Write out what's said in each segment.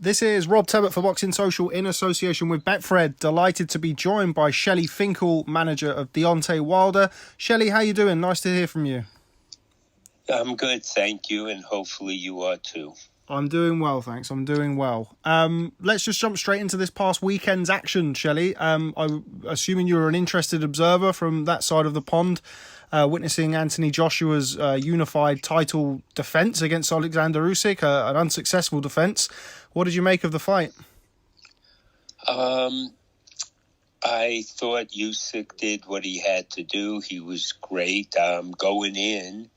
This is Rob Tebbutt for Boxing Social in association with Betfred. Delighted to be joined by Shelly Finkel, manager of Deontay Wilder. Shelley, how you doing? Nice to hear from you. I'm good, thank you, and hopefully you are too. I'm doing well, thanks. I'm doing well. Let's just jump straight into this past weekend's action, Shelley. I'm assuming you're an interested observer from that side of the pond, witnessing Anthony Joshua's unified title defence against Oleksandr Usyk, an unsuccessful defence. What did you make of the fight? I thought Usyk did what he had to do. He was great. Going in,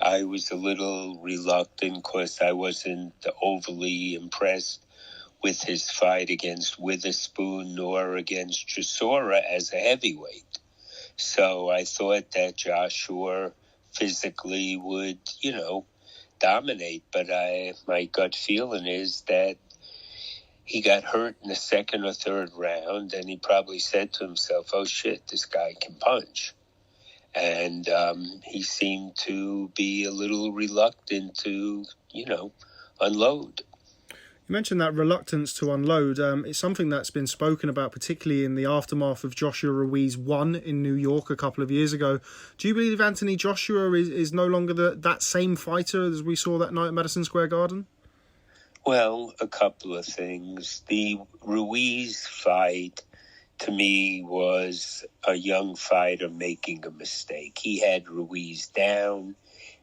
I was a little reluctant because I wasn't overly impressed with his fight against Witherspoon nor against Chisora as a heavyweight. So I thought that Joshua physically would, dominate. But my gut feeling is that he got hurt in the second or third round, and he probably said to himself, oh, shit, this guy can punch. And he seemed to be a little reluctant to, unload. You mentioned that reluctance to unload. It's something that's been spoken about, particularly in the aftermath of Joshua Ruiz won in New York a couple of years ago. Do you believe Anthony Joshua is no longer that same fighter as we saw that night at Madison Square Garden? Well, a couple of things. The Ruiz fight, to me, was a young fighter making a mistake. He had Ruiz down,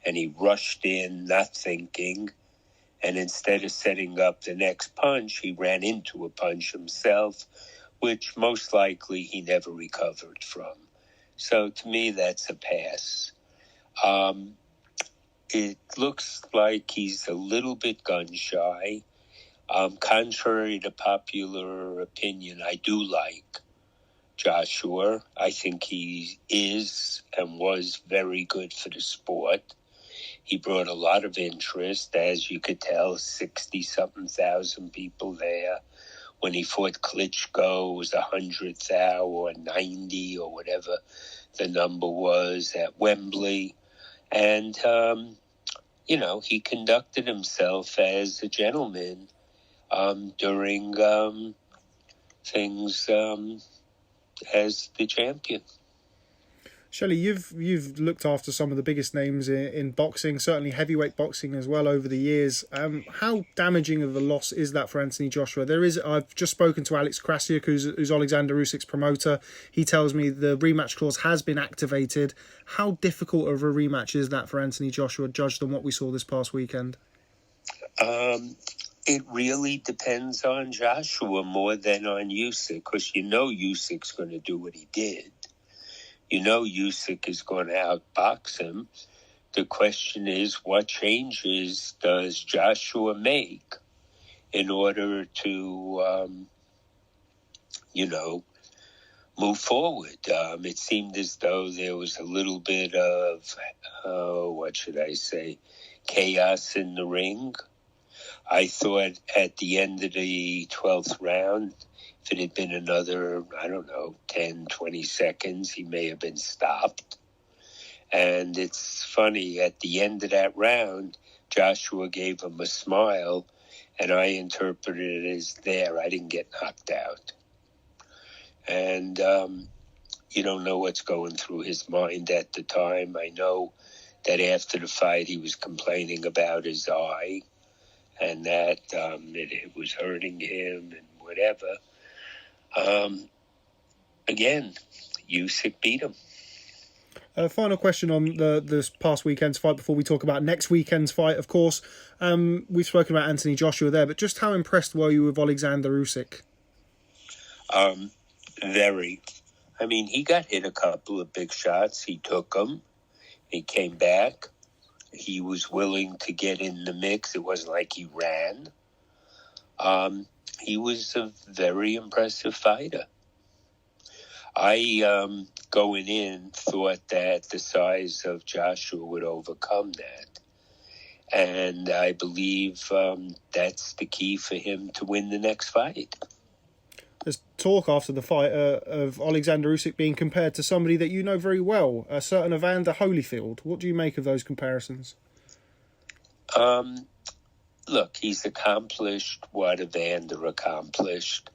and he rushed in, not thinking. And instead of setting up the next punch, he ran into a punch himself, which most likely he never recovered from. So to me, that's a pass. It looks like he's a little bit gun-shy. Contrary to popular opinion, I do like Joshua. I think he is and was very good for the sport. He brought a lot of interest, as you could tell, 60-something thousand people there. When he fought Klitschko, it was 100,000 or 90 or whatever the number was at Wembley. And, he conducted himself as a gentleman during things as the champion. Shelley, you've looked after some of the biggest names in boxing, certainly heavyweight boxing as well over the years. How damaging of a loss is that for Anthony Joshua? I've just spoken to Alex Krasiuk, who's Oleksandr Usyk's promoter. He tells me the rematch clause has been activated. How difficult of a rematch is that for Anthony Joshua, judged on what we saw this past weekend? It really depends on Joshua more than on Usyk, because Usyk's going to do what he did. Usyk is going to outbox him. The question is, what changes does Joshua make in order to, move forward? It seemed as though there was a little bit of, chaos in the ring. I thought at the end of the 12th round, if it had been another, 10, 20 seconds, he may have been stopped. And it's funny, at the end of that round, Joshua gave him a smile, and I interpreted it as I didn't get knocked out. And you don't know what's going through his mind at the time. I know that after the fight, he was complaining about his eye, and that it was hurting him and whatever. Again, Usyk beat him. Final question on this past weekend's fight before we talk about next weekend's fight, of course. We've spoken about Anthony Joshua there, but just how impressed were you with Oleksandr Usyk? Very. He got hit a couple of big shots. He took them. He came back. He was willing to get in the mix. It wasn't like he ran. He was a very impressive fighter. I, going in, thought that the size of Joshua would overcome that. And I believe that's the key for him to win the next fight. There's talk after the fight of Oleksandr Usyk being compared to somebody that you know very well, a certain Evander Holyfield. What do you make of those comparisons? look, he's accomplished what Evander accomplished.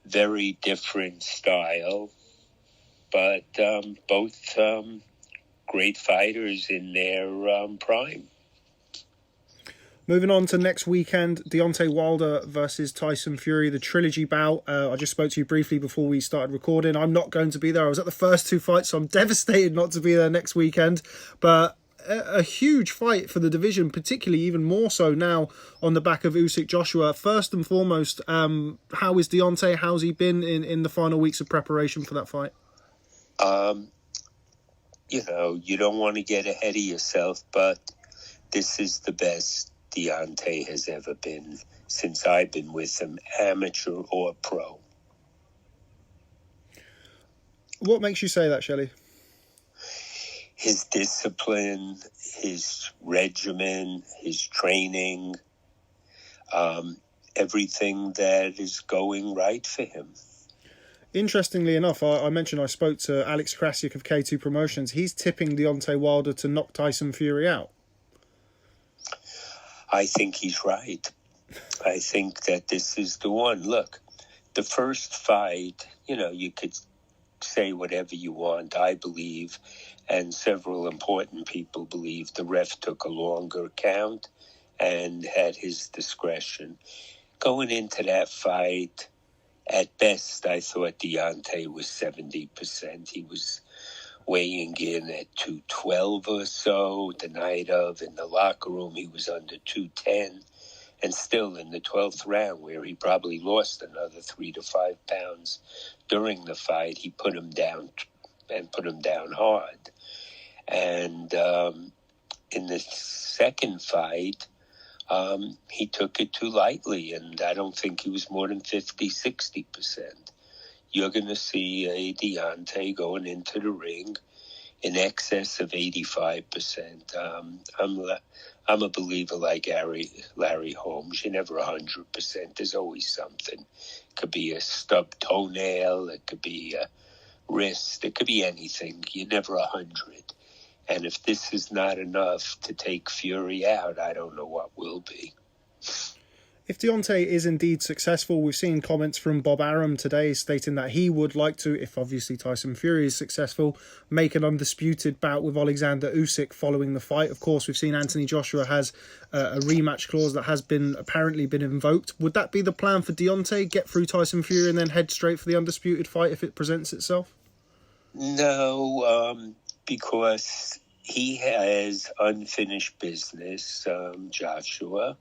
Very different style, but both great fighters in their prime. Moving on to next weekend, Deontay Wilder versus Tyson Fury, the trilogy bout. I just spoke to you briefly before we started recording. I'm not going to be there. I was at the first two fights, so I'm devastated not to be there next weekend. But a huge fight for the division, particularly even more so now on the back of Usyk Joshua. First and foremost, how is Deontay? How's he been in the final weeks of preparation for that fight? You don't want to get ahead of yourself, but this is the best Deontay has ever been since I've been with him, amateur or pro. What makes you say that, Shelly? His discipline, his regimen, his training, everything that is going right for him. Interestingly enough, I mentioned I spoke to Alex Krasik of K2 Promotions. He's tipping Deontay Wilder to knock Tyson Fury out. I think he's right. I think that this is the one. Look, the first fight, you could say whatever you want. I believe, and several important people believe, the ref took a longer count and had his discretion. Going into that fight, at best, I thought Deontay was 70%. He was weighing in at 212 or so the night of. In the locker room, he was under 210. And still in the 12th round, where he probably lost another 3 to 5 pounds during the fight, he put him down and put him down hard. And in the second fight, he took it too lightly, and I don't think he was more than 50-60%. You're going to see a Deontay going into the ring in excess of 85%. I'm a believer like Larry Holmes. You're never 100%. There's always something. It could be a stubbed toenail. It could be a wrist. It could be anything. You're never 100. And if this is not enough to take Fury out, I don't know what will be. If Deontay is indeed successful, we've seen comments from Bob Arum today stating that he would like to, if obviously Tyson Fury is successful, make an undisputed bout with Oleksandr Usyk following the fight. Of course, we've seen Anthony Joshua has a rematch clause that has apparently been invoked. Would that be the plan for Deontay? Get through Tyson Fury and then head straight for the undisputed fight if it presents itself? No, because he has unfinished business, Joshua.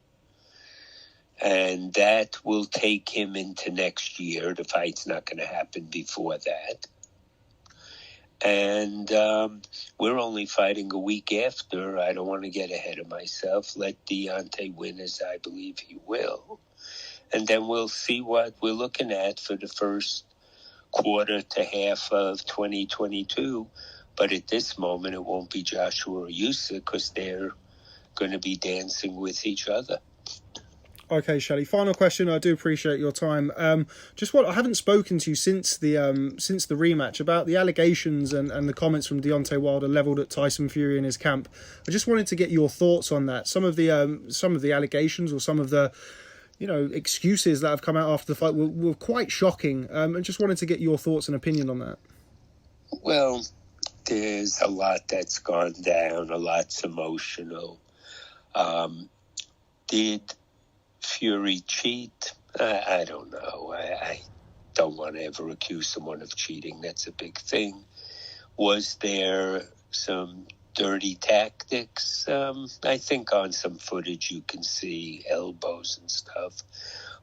And that will take him into next year. The fight's not going to happen before that. And we're only fighting a week after. I don't want to get ahead of myself. Let Deontay win, as I believe he will. And then we'll see what we're looking at for the first quarter to half of 2022. But at this moment, it won't be Joshua or Usyk because they're going to be dancing with each other. Okay, Shelly. Final question. I do appreciate your time. I haven't spoken to you since the rematch about the allegations and the comments from Deontay Wilder leveled at Tyson Fury in his camp. I just wanted to get your thoughts on that. Some of the allegations or some of the excuses that have come out after the fight were quite shocking. And just wanted to get your thoughts and opinion on that. Well, there's a lot that's gone down. A lot's emotional. Did Fury cheat? I don't know. I don't want to ever accuse someone of cheating. That's a big thing. Was there some dirty tactics? I think on some footage you can see elbows and stuff.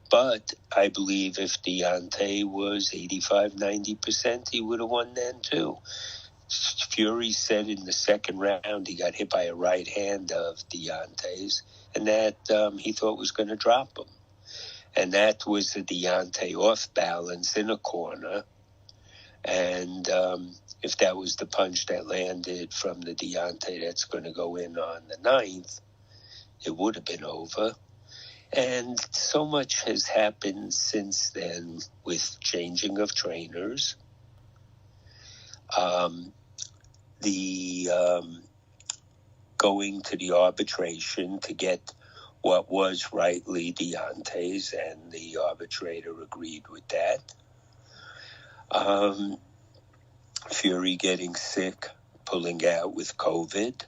But I believe if Deontay was 85-90%, he would have won then too. Fury said in the second round he got hit by a right hand of Deontay's, and that he thought was going to drop him. And that was the Deontay off balance in a corner. And if that was the punch that landed from the Deontay that's going to go in on the 9th, it would have been over. And so much has happened since then with changing of trainers. The going to the arbitration to get what was rightly Deontay's, and the arbitrator agreed with that. Fury getting sick, pulling out with COVID.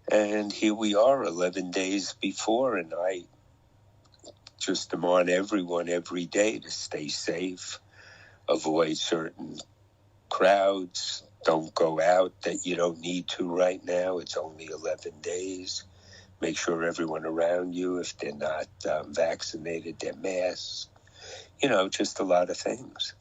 And here we are 11 days before, and I just am on everyone every day to stay safe, avoid certain crowds, don't go out that you don't need to right now. It's only 11 days. Make sure everyone around you, if they're not vaccinated, they're masked. Just a lot of things.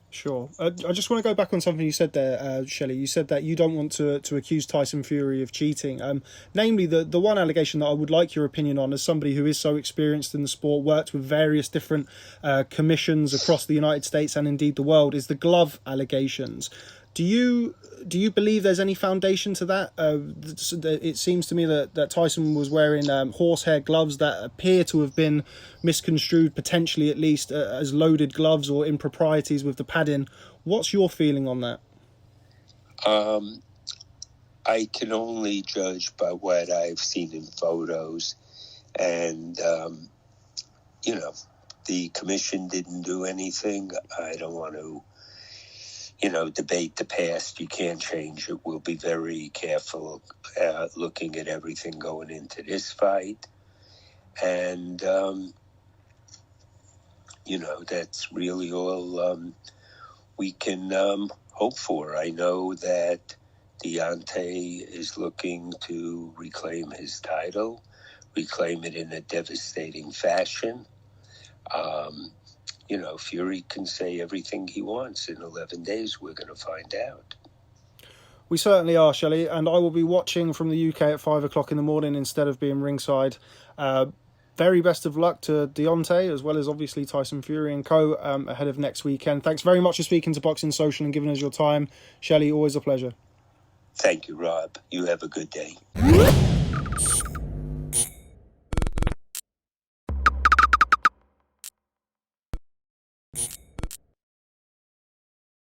Sure. I just want to go back on something you said there, Shelley. You said that you don't want to accuse Tyson Fury of cheating. Namely, the one allegation that I would like your opinion on, as somebody who is so experienced in the sport, worked with various different commissions across the United States and indeed the world, is the glove allegations. Do you believe there's any foundation to that? It seems to me that Tyson was wearing horsehair gloves that appear to have been misconstrued, potentially at least, as loaded gloves or improprieties with the padding. What's your feeling on that? I can only judge by what I've seen in photos. And, the commission didn't do anything. I don't want to debate the past. You can't change it. We'll be very careful looking at everything going into this fight. And, that's really all we can hope for. I know that Deontay is looking to reclaim his title, reclaim it in a devastating fashion. Fury can say everything he wants. In 11 days, we're going to find out. We certainly are, Shelley, and I will be watching from the UK at 5 o'clock in the morning instead of being ringside. Very best of luck to Deontay, as well as obviously Tyson Fury and co. Ahead of next weekend. Thanks very much for speaking to Boxing Social and giving us your time. Shelley, always a pleasure. Thank you, Rob. You have a good day.